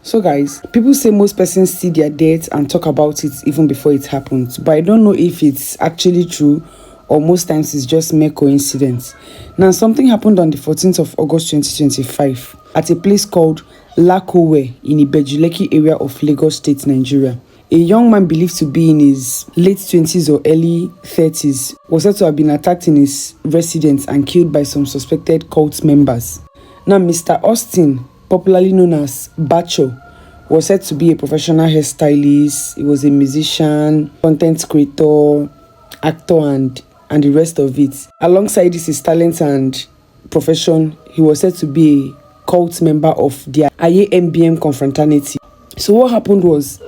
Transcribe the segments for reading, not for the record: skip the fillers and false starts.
So guys, people say most persons see their death and talk about it even before it happens, but I don't know if it's actually true or most times it's just mere coincidence. Now, something happened on the 14th of August 2025 at a place called Lakowe in Ibejuleki area of Lagos State, Nigeria. A young man believed to be in his late 20s or early 30s was said to have been attacked in his residence and killed by some suspected cult members. Now, Mr. Austin, popularly known as Bacho, was said to be a professional hairstylist. He was a musician, content creator, actor, and the rest of it. Alongside this, his talent and profession, he was said to be a cult member of the IAMBM confraternity. So what happened was,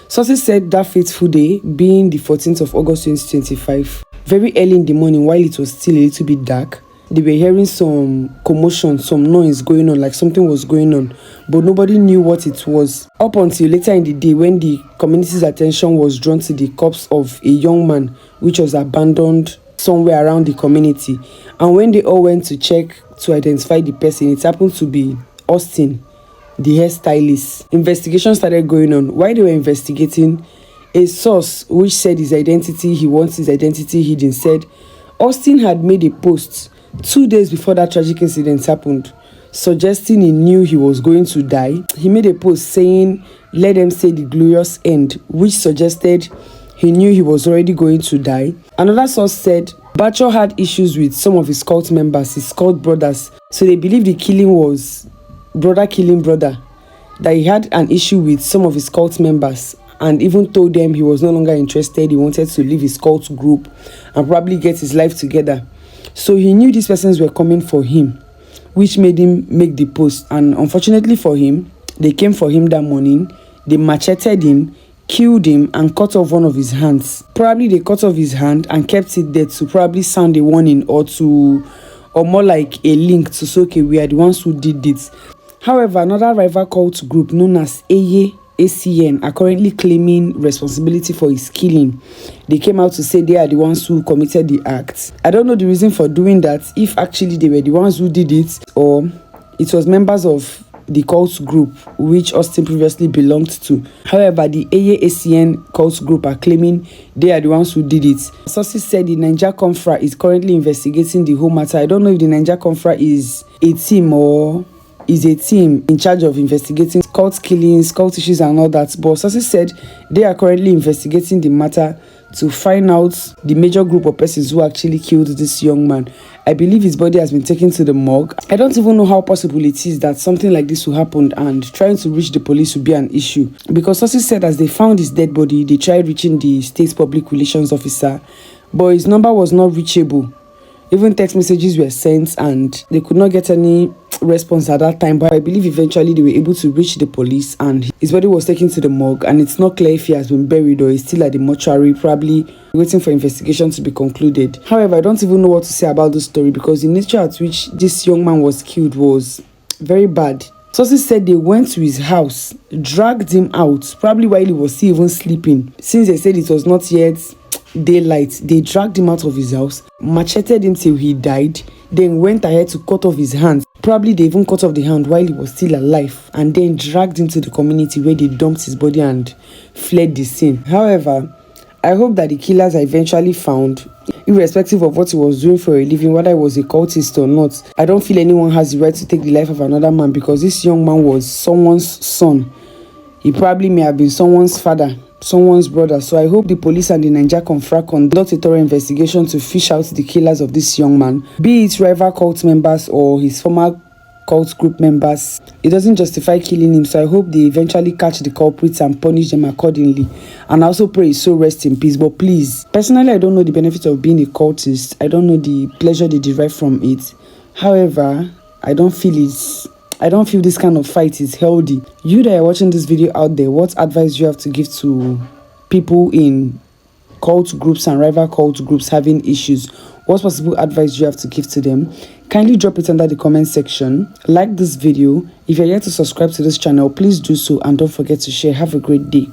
sources said that fateful day, being the 14th of August 2025, very early in the morning while it was still a little bit dark, they were hearing some commotion, some noise going on, like something was going on, but nobody knew what it was. Up until later in the day when the community's attention was drawn to the corpse of a young man which was abandoned somewhere around the community. And when they all went to check to identify the person, it happened to be Austin, the hairstylist. Investigation started going on. While they were investigating, a source which said he wants his identity hidden, said Austin had made a post 2 days before that tragic incident happened, suggesting he knew he was going to die. He made a post saying, "Let them say the glorious end," which suggested he knew he was already going to die. Another source said Bacho had issues with some of his cult members, his cult brothers, so they believe the killing was brother killing brother, that he had an issue with some of his cult members and even told them he was no longer interested. He wanted to leave his cult group and probably get his life together. So he knew these persons were coming for him, which made him make the post. And unfortunately for him, they came for him that morning. They macheted him, killed him, and cut off one of his hands. Probably they cut off his hand and kept it there to probably sound a warning or more like a link to say, okay, we are the ones who did it. However, another rival cult group known as ACN are currently claiming responsibility for his killing. They came out to say they are the ones who committed the act. I don't know the reason for doing that, if actually they were the ones who did it or it was members of the cult group which Austin previously belonged to. However, the ACN cult group are claiming they are the ones who did it. Sources said the Niger Confra is currently investigating the whole matter. I don't know if the Niger Confra is a team or is a team in charge of investigating cult killings, cult issues and all that, but sources said they are currently investigating the matter to find out the major group of persons who actually killed this young man. I believe his body has been taken to the morgue. I don't even know how possible it is that something like this will happen and trying to reach the police will be an issue, because sources said as they found his dead body, they tried reaching the state public relations officer, but his number was not reachable. Even text messages were sent and they could not get any response at that time, but I believe eventually they were able to reach the police and his body was taken to the morgue, and it's not clear if he has been buried or is still at the mortuary, probably waiting for investigation to be concluded. However, I don't even know what to say about this story because the nature at which this young man was killed was very bad. Sources said they went to his house, dragged him out, probably while he was still even sleeping. Since they said it was not yet daylight, they dragged him out of his house, macheted him till he died, then went ahead to cut off his hands. Probably they even cut off the hand while he was still alive, and then dragged him to the community where they dumped his body and fled the scene. However, I hope that the killers are eventually found, irrespective of what he was doing for a living, whether he was a cultist or not. I don't feel anyone has the right to take the life of another man because this young man was someone's son. He probably may have been someone's father, someone's brother. So I hope the police and the Niger Confra conduct a thorough investigation to fish out the killers of this young man, be it rival cult members or his former cult group members. It doesn't justify killing him, so I hope they eventually catch the culprits and punish them accordingly. And I also pray his soul rest in peace. But please, personally, I don't know the benefit of being a cultist. I don't know the pleasure they derive from it. However, I don't feel this kind of fight is healthy. You that are watching this video out there, what advice do you have to give to people in cult groups and rival cult groups having issues? What possible advice do you have to give to them? Kindly drop it under the comment section. Like this video. If you're yet to subscribe to this channel, please do so and don't forget to share. Have a great day.